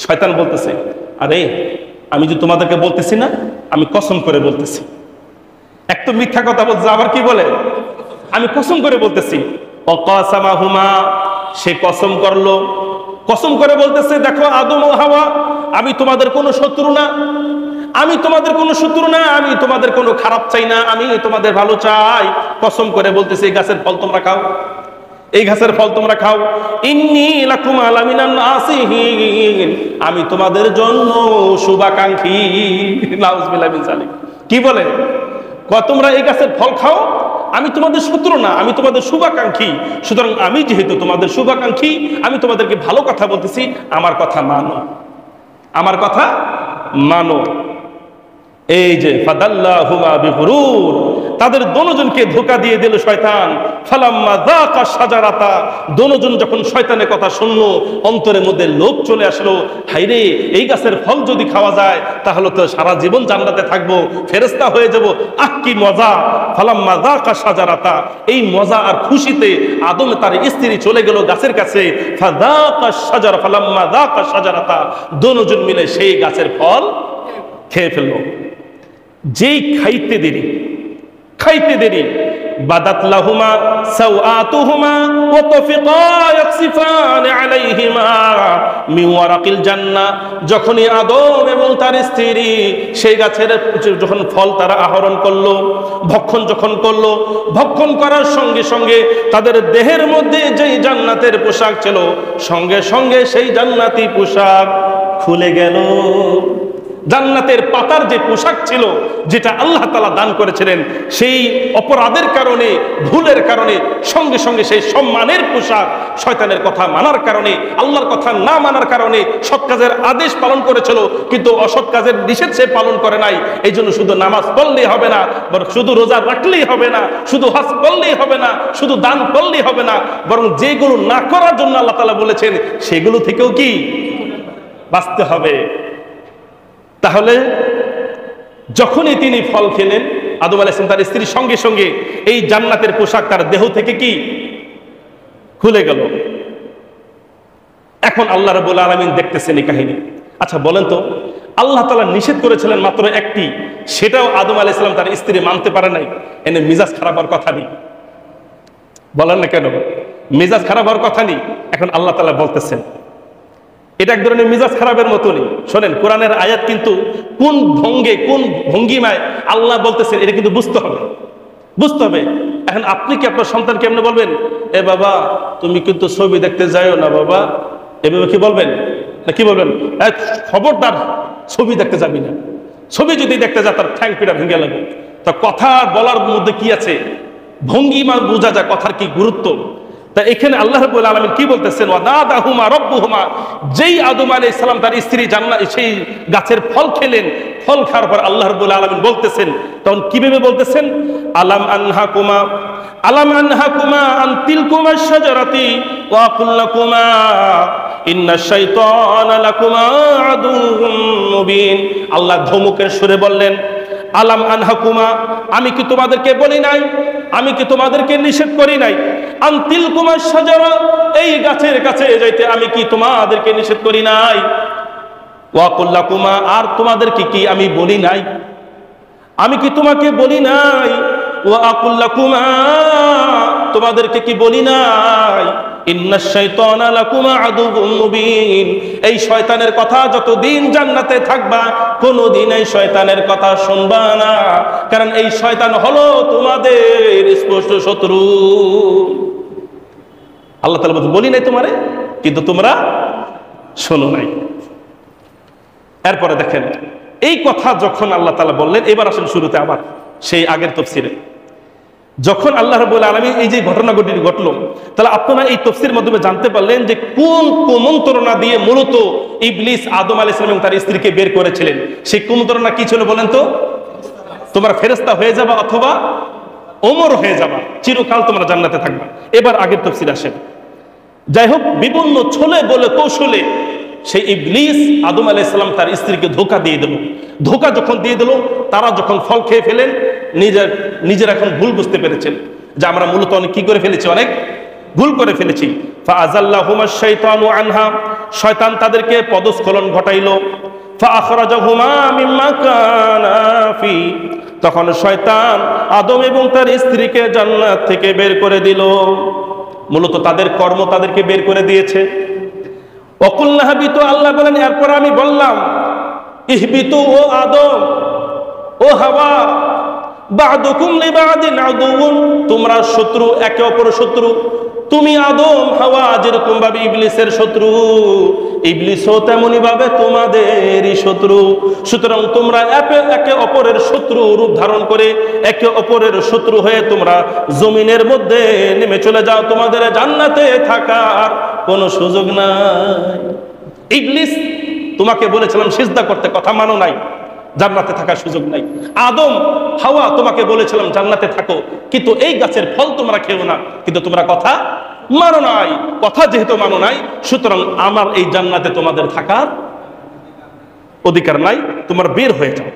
শয়তান বলতেছে, আরে আমি যে তোমাদেরকে বলতেছি না, আমি কসম করে বলতেছি। এক তো মিথ্যা কথা বলছে, আবার কি বলে? আমি কসম করে বলতেছি। ওয়াকাসামাহুমা, সে কসম করলো, কসম করে বলতেছে, দেখো আদম ও হাওয়া, আমি তোমাদের কোনো শত্রু না, আমি তোমাদের কোনো শত্রু না, আমি তোমাদের কোনো খারাপ চাই না, আমি তোমাদের ভালো চাই। কসম করে বলতেছি, এই গাছের ফল তোমরা খাও, এই গাছের ফল তোমরা খাও। ইন্নী লাকুমা লামিনান নাসিহিন, আমি তোমাদের জন্য শুভাকাঙ্ক্ষী। নাউজুবিল্লাহ মিন যালিক। কি বলে? তোমরা এই গাছের ফল খাও, আমি তোমাদের শত্রু না, আমি তোমাদের শুভাকাঙ্ক্ষী। সুতরাং আমি যেহেতু তোমাদের শুভাকাঙ্ক্ষী, আমি তোমাদেরকে ভালো কথা বলতেছি, আমার কথা মানো, আমার কথা মানো। এই যে ফাদাল্লাহুমা বিগুরুর, তাদের দুজনকে ধোঁকা দিয়ে দিল শয়তান। ফালাম্মা যাকা শাজারাতা, দুজন যখন শয়তানের কথা শুনলো, অন্তরের মধ্যে লোভ চলে আসলো, হায়রে এই গাছের ফল যদি খাওয়া যায় তাহলে তো সারা জীবন জান্নাতে থাকবো, ফেরেশতা হয়ে যাব, আহ কি মজা। ফালাম্মা যাকা শাজারাতা, এই মজা আর খুশিতে আদম তার স্ত্রী চলে গেল গাছের কাছে। ফাযাকা শাজারা, ফালাম্মা যাকা শাজারাতা, দুজন মিলে সেই গাছের ফল খেয়ে ফেললো। যেই খাইতে দেরি বাদাত লাহুমা সাওআতুহুমা ওয়া তাফিকা ইয়াকসিফান আলাইহিমা মিন ওয়ারাকিল জান্নাহ, যখনই আদম এবং তার স্ত্রী সেই গাছের যখন ফল তারা আহরণ করলো, ভক্ষণ করার সঙ্গে সঙ্গে তাদের দেহের মধ্যে যেই জান্নাতের পোশাক ছিল, সঙ্গে সঙ্গে সেই জান্নাতি পোশাক খুলে গেল। জান্নাতের পাতার যে পোশাক ছিল, যেটা আল্লাহ তাআলা দান করেছিলেন, সেই অপরাধের কারণে, ভুলের কারণে সঙ্গে সঙ্গে সেই সম্মানের পোশাক শয়তানের কথা মানার কারণে, আল্লাহর কথা না মানার কারণে সৎ কাজের আদেশ পালন করেছিল কিন্তু অসৎ কাজের নিষেধ সে পালন করে নাই। এই জন্য শুধু নামাজ পড়লেই হবে না, বরং শুধু রোজা রাখলেই হবে না, শুধু হজ করলেই হবে না, শুধু দান করলেই হবে না, বরং যেগুলো না করার জন্য আল্লাহ তাআলা বলেছেন সেগুলো থেকেও কি বাঁচতে হবে। তাহলে যখনই তিনি ফল খেলেন, আদম আলাইহিস সালাম তার স্ত্রীর সঙ্গে সঙ্গে এই জান্নাতের পোশাক তার দেহ থেকে কি খুলে গেল। এখন আল্লাহ রাব্বুল আলামিন দেখতেছেন এই কাহিনী। আচ্ছা বলেন তো, আল্লাহ তাআলা নিষেধ করেছিলেন মাত্র একটি, সেটাও আদম আলাইহিস সালাম তার স্ত্রী মানতে পারে নাই, এনে মিজাজ খারাপ হওয়ার কথা নেই। বলেন না কেন মেজাজ খারাপ হওয়ার কথা নেই? এখন আল্লাহ তাআলা বলতেছেন এটা এক ধরনের মেজাজ খারাপের মতনই। শোনেন, কোরআনের আয়াত কিন্তু কোন ঢঙ্গে, কোন ভঙ্গিমায় আল্লাহ বলতেছেন এটা কিন্তু বুঝতে হবে। এখন আপনি কি আপনার সন্তানকে এমনি বলবেন, এ বাবা তুমি কিন্তু ছবি দেখতে যাও না বাবা, এভাবে কি বলবেন? না কি বলবেন, খবরদার ছবি দেখতে যাবি না, ছবি যদি দেখতে যা তার ঠ্যাং পিটা ভেঙে লাগবে। তা কথা বলার মধ্যে কি আছে, ভঙ্গিমা বোঝা যায় কথার কি গুরুত্ব। তা এখানে আল্লাহ রাব্বুল আলামিন কি বলতেছেন, ওয়াদাদাহুমা রাব্বুহুমা, যেই আদম আলাইহিস সালাম তার স্ত্রী জান্নাত সেই গাছের ফল খেলেন, ফল খাওয়ার পর আল্লাহ রাব্বুল আলামিন বলতেছেন, তখন কিভাবে বলতেছেন, আলাম আনহাকুমা আন তিলকুমা শাজারাতি ওয়া আকুল লাকুমা ইন্নাশ শাইতানা লাকুমা আদুউম মুবিন। আল্লাহ ধমকের সুরে বললেন, আলাম আনহাকুমা, আমি কি তোমাদেরকে বলি নাই, আমি কি তোমাদেরকে নিষেধ করি নাই, আনতিল কুমার শাজারা, এই গাছের কাছে যাইতে আমি কি তোমাদেরকে নিষেধ করি নাই, ওয়া কুল্লাকুমা, আর তোমাদেরকে কি আমি বলি নাই, আমি কি তোমাকে বলি নাই, ওয়া আকুল্লাকুমা, তোমাদেরকে কি বলি নাই, ইন্নাশ শাইতানা লাকুমা আদুউম মুবিন, এই শয়তানের কথা যতদিন জান্নাতে থাকবা কোনোদিন এই শয়তানের কথা শুনবা না, কারণ এই শয়তান হলো তোমাদের স্পষ্ট শত্রু। আল্লাহ তাআলা বলি নাই তোমারে, কিন্তু তোমরা শোনো নাই। এরপরে দেখেন, এই কথা যখন আল্লাহ তাআলা বললেন, এবার আসেন শুরুতে আবার সেই আগের তাফসীরে। যখন আল্লাহ রাব্বুল আলামিন এই যে ঘটনাটি ঘটলো, তাহলে আপনারা এই তাফসীরের মাধ্যমে জানতে পারলেন যে কোন কুমন্ত্রণা দিয়ে মূলত ইবলিস আদম আলাইহিস সালাম এবং তার স্ত্রীকে বের করেছিলেন। সেই কুমন্ত্রণা কি ছিল বলেন তো? তোমরা ফেরেশতা হয়ে যাবা অথবা ওমর হয়ে যাবা, চিরকাল তোমরা জান্নাতে থাকবা। এবার আগের তাফসীর আসেন। যাই হোক, বিভিন্ন ছলে বলে কৌশলে সেই ইবলিস আদম আলাইহিস সালাম তার স্ত্রীকে ধোঁকা দিয়ে দিল। ধোঁকা যখন দিয়ে দিল, তারা যখন ফল খেয়ে ফেলেন, নিজের এখন ভুল বুঝতে পেরেছেন যে আমরা মূলত অনেক কি করে ফেলেছি, অনেক ভুল করে ফেলেছি। ফাআযাল্লাহুমা শাইতানু আনহা, শয়তান তাদেরকে পদস্খলন ঘটাইলো। ফাআখরাজাহুমা মিম্মা কানা ফি, তখন শয়তান আদম এবং তার স্ত্রীকে জান্নাত থেকে বের করে দিল। মূলত তাদের কর্ম তাদেরকে বের করে দিয়েছে। ওয়াকুলনা হাবিতু, আল্লাহ বলেন এরপর আমি বললাম, ইহবিতু, ও আদম ও হাওয়া, বা'দুকুম লিবা'দিন আদুউন, তোমরা শত্রু, একে অপরের শত্রু। তুমি আদম হাওয়া যেরকম ভাবে ইবলিসের শত্রু, ইবলিসও তেমনি ভাবে তোমাদেরই শত্রু। সুতরাং তোমরা একে অপরের শত্রু রূপ ধারণ করে একে অপরের শত্রু হয়ে তোমরা জমিনের মধ্যে নেমে চলে যাও, তোমাদের জান্নাতে থাকার কোনো সুযোগ নাই। ইবলিস, তোমাকে বলেছিলাম সিজদা করতে, কথা মানো নাই, জান্নাতে থাকার সুযোগ নাই। আদম হাওয়া তোমাকে বলেছিলাম জান্নাতে থাকো, কিন্তু এই গাছের ফল তোমরা খেও না, কিন্তু তোমরা কথা মানো নাই। কথা যেহেতু মানো নাই, সুতরাং আমার এই জান্নাতে তোমাদের থাকার অধিকার নাই, তোমরা বের হয়ে যাও,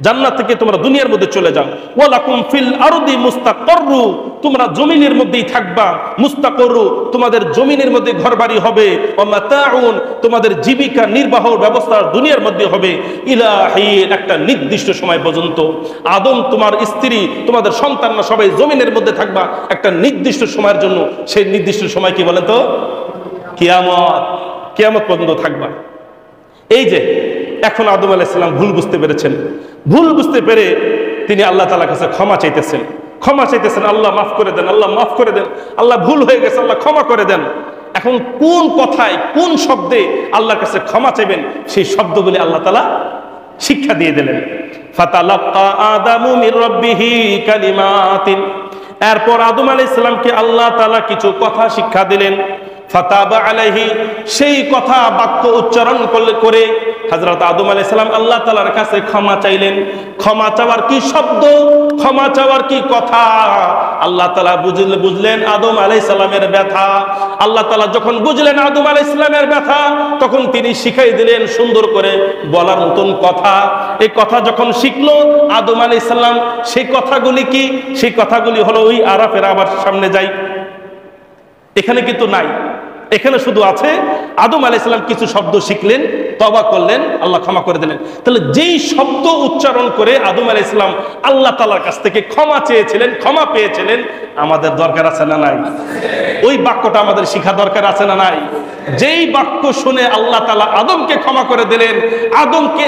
জান্নাত থেকে তোমরা দুনিয়ার মধ্যে চলে যাও। ওয়ালাকুম ফিল আরদি মুস্তাকররু, তোমরা জমিনের মধ্যেই থাকবা। মুস্তাকররু, তোমাদের জমিনের মধ্যে ঘরবাড়ি হবে। ওয়া মাতাউন, তোমাদের জীবিকা নির্বাহ ব্যবস্থা দুনিয়ার মধ্যে হবে। ইলাহিন, একটা নির্দিষ্ট সময় পর্যন্ত। আদম, তোমার স্ত্রী, তোমাদের সন্তানরা সবাই জমিনের মধ্যে থাকবা একটা নির্দিষ্ট সময়ের জন্য। সেই নির্দিষ্ট সময় কি বলেন তো? কিয়ামত। কিয়ামত পর্যন্ত থাকবা। এই যে এখন আদম আলাইহিস সালাম ভুল বুঝতে পেরেছেন, ভুল বুঝতে পেরে তিনি আল্লাহ তাআলার কাছে ক্ষমা চাইতেছেন, ক্ষমা চাইতেছেন, আল্লাহ মাফ করে দেন, আল্লাহ মাফ করে দেন, আল্লাহ ভুল হয়ে গেছে, আল্লাহ ক্ষমা করে দেন। এখন কোন কথায় কোন শব্দে আল্লাহর কাছে ক্ষমা চাইবেন, সেই শব্দগুলি আল্লাহ তাআলা শিক্ষা দিয়ে দিলেন। ফাতালাক্কা আদামু মির রাব্বিহি কালিমাতিন, এরপর আদম আলাইহিস সালামকে আল্লাহ তাআলা কিছু কথা শিক্ষা দিলেন। ফাতাবা আলাইহি, সেই কথা বাক্য উচ্চারণ করে হযরত আদম আলাইহিস সালাম আল্লাহ তাআলার কাছে ক্ষমা চাইলেন। ক্ষমা চাওয়ার কি শব্দ, ক্ষমা চাওয়ার কি কথা, আল্লাহ তাআলা বুঝলেন আদম আলাইহিস সালামের ব্যথা। আল্লাহ তাআলা যখন বুঝলেন আদম আলাইহিস সালামের ব্যথা, তখন তিনি শিখাই দিলেন সুন্দর করে বলার মতন কথা। এই কথা যখন শিখলো আদম আলাইহিস সালাম, সেই কথাগুলি কি? সেই কথাগুলি হলো ওই আরাফের আবার সামনে যাই, এখানে কিন্তু নাই, এখানে শুধু আছে আদম আলাইহিস সালাম কিছু শব্দ শিখলেন, তওবা করলেন, আল্লাহ ক্ষমা করে দিলেন। তাহলে যেই শব্দ উচ্চারণ করে আদম আলাইহিস সালাম আল্লাহ তাআলার কাছ থেকে ক্ষমা চেয়েছিলেন, ক্ষমা পেয়েছিলেন, আমাদের দরকার আছে না নাই? ওই বাক্যটা আমাদের শিখা দরকার আছে না নাই? যেই বাক্য শুনে আল্লাহ তাআলা আদমকে ক্ষমা করে দিলেন, আদমকে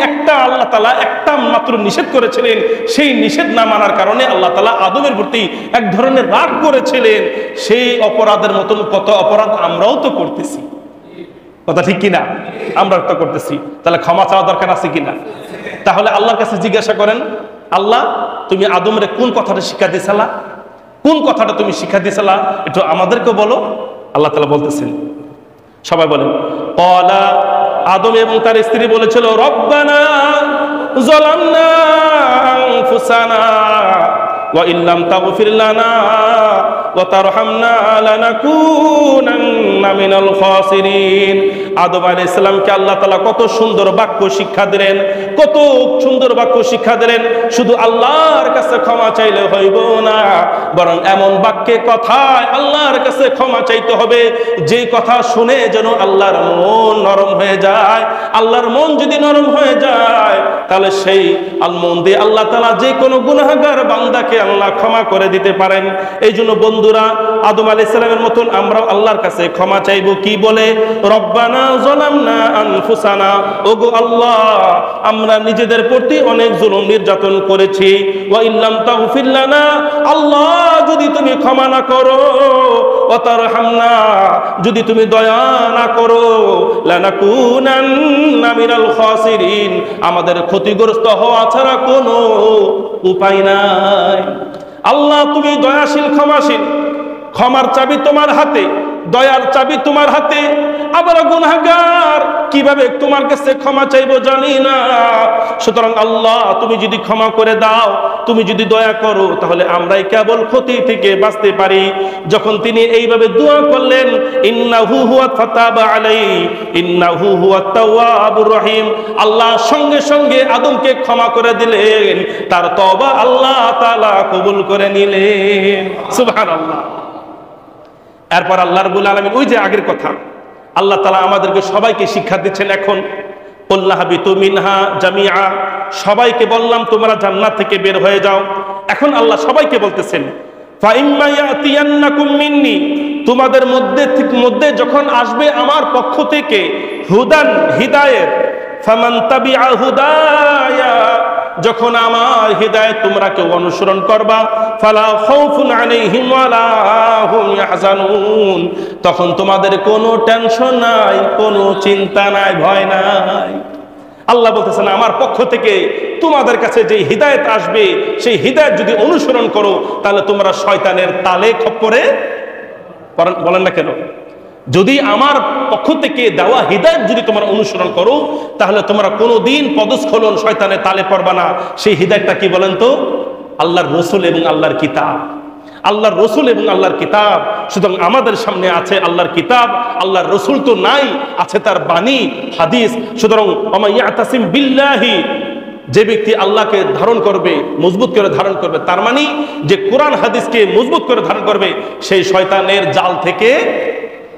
আল্লাহ তাআলা একটা মাত্র নিষেধ করেছিলেন, সেই নিষেধ না মানার কারণে আল্লাহ তাআলা আদমের প্রতি এক ধরনের রাগ করেছিলেন। সেই অপরাধের মতন কত অপরাধ আমরাও তো করতেছি, কথা ঠিক কিনা? আমরা তো করতেছি, তাহলে ক্ষমা চাওয়া দরকার আছে কিনা? তাহলে আল্লাহর কাছে জিজ্ঞাসা করেন, আল্লাহ তুমি আদমের কোন কথাটা শিক্ষা দিয়েছিলা, কোন কথাটা তুমি শিক্ষা দিয়েছিলা, একটু আমাদেরকে বলো। আল্লাহ তাআলা বলতেছেন, সবাই বলেন, ক্বালা, আদম এবং তার স্ত্রী বলেছিল, রব্বানা যালামনা আনফুসানা ওয়া ইল্লাম তাগফির লানা ওয়া তারহামনা লানাকুনান্না মিনাল খাসিরিন। আদম আলাইহিস সালামকে আল্লাহ তাআলা কত সুন্দর বাক্য শিক্ষা দিলেন, কত সুন্দর বাক্য শিক্ষা দিলেন। শুধু আল্লাহর কাছে ক্ষমা চাইলে হইব না, বরং এমন বাক্যে কথায় আল্লাহর কাছে ক্ষমা চাইতে হবে যে কথা শুনে যেন আল্লাহর মন নরম হয়ে যায়। আল্লাহর মন যদি নরম হয়ে যায়, তাহলে সেই মন দিয়ে আল্লাহ তাআলা যে কোনো গুনাহগার বান্দাকে আল্লাহ ক্ষমা করে দিতে পারেন। এই জন্য বন্ধুরা, আদম আলাইহিস সালামের মতন আমরাও আল্লাহর কাছে ক্ষমা চাইব। কি বলে? রব্বানা যালামনা আনফুসানা, ওগো আল্লাহ আমরা নিজেদের প্রতি অনেক জুলুম নির্যাতন করেছি। ওয়া ইল্লাম তাগফির লানা, আল্লাহ যদি তুমি ক্ষমা না করো, ওয়া তারহামনা যদি তুমি দয়া না করো, লানাকুনান্না মিনাল খাসিরিন, আমাদের ক্ষতিগ্রস্ত হওয়া ছাড়া কোনো উপায় নাই। আল্লাহ তুমি দয়াশীল, ক্ষমাশীল, ক্ষমার চাবি তোমার হাতে, দয়ার চাবি তোমার হাতে। আবার গুনাহগার কিভাবে তোমার কাছে ক্ষমা চাইবো জানি না। সুতরাং আল্লাহ তুমি যদি ক্ষমা করে দাও, তুমি যদি দয়া করো, তাহলে আমরাই কেবল ক্ষতি থেকে বাঁচতে পারি। যখন তিনি এইভাবে দোয়া করলেন, ইন্নাহু হুয়াত ফাতাবা আলাইহি ইন্নাহু হুয়াত তাওয়াবুর রহিম, আল্লাহ সঙ্গে সঙ্গে আদমকে ক্ষমা করে দিলেন, তার তওবা আল্লাহ তাআলা কবুল করে নিলেন। সুবহানাল্লাহ। এরপর আল্লাহ রাব্বুল আলামিন, ওই যে আগের কথা, আল্লাহ তাআলা আমাদেরকে সবাইকে শিক্ষা দিচ্ছেন। এখন কুল্লা হাবিতু মিনহা জামিআ, সবাইকে বললাম তোমরা জান্নাত থেকে বের হয়ে যাও। এখন আল্লাহ সবাইকে বলতেছেন, ফা ইম্মা ইয়াতিয়ান্নাকুম মিন্নি, তোমাদের মধ্যে যখন আসবে আমার পক্ষ থেকে হুদান, হিদায়াত, ফামান তাবিআ হুদায়া, যখন আমার হিদায়াত তোমরা কেউ অনুসরণ করবা, ফালা খাউফুন আলাইহিম ওয়ালা হুম ইয়াহজানুন, তখন তোমাদের কোনো টেনশন নাই, কোনো চিন্তা নাই, ভয় নাই। আল্লাহ বলতেছেন আমার পক্ষ থেকে তোমাদের কাছে যে হিদায়াত আসবে, সেই হিদায়াত যদি অনুসরণ করো, তাহলে তোমরা শয়তানের তালে খপ্পরে বলেন না কেন, যদি আমার পক্ষ থেকে দেওয়া হিদায়াত যদি তোমরা অনুসরণ করো, তাহলে তোমরা কোনোদিন পদস্খলন শয়তানের তালে পড়বা না। সেই হিদায়াতটা কি বলেন তো? আল্লাহর রসুল এবং আল্লাহর কিতাব। আল্লাহর রসুল এবং আল্লাহর কিতাব। সুতরাং আমাদের সামনে আছে আল্লাহর কিতাব, আল্লাহর রসুল তো নাই, আছে তার বাণী হাদিস। সুতরাং ওয়া ইয়াতাসিম বিল্লাহি, যে ব্যক্তি আল্লাহকে ধারণ করবে, মজবুত করে ধারণ করবে, তার মানে যে কোরআন হাদিসকে মজবুত করে ধারণ করবে, সেই শয়তানের জাল থেকে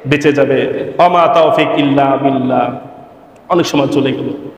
বেঁচে যাবে। ওয়া মা তাওফিক ইল্লা বিল্লাহ। অনেক সময় চলে গেল।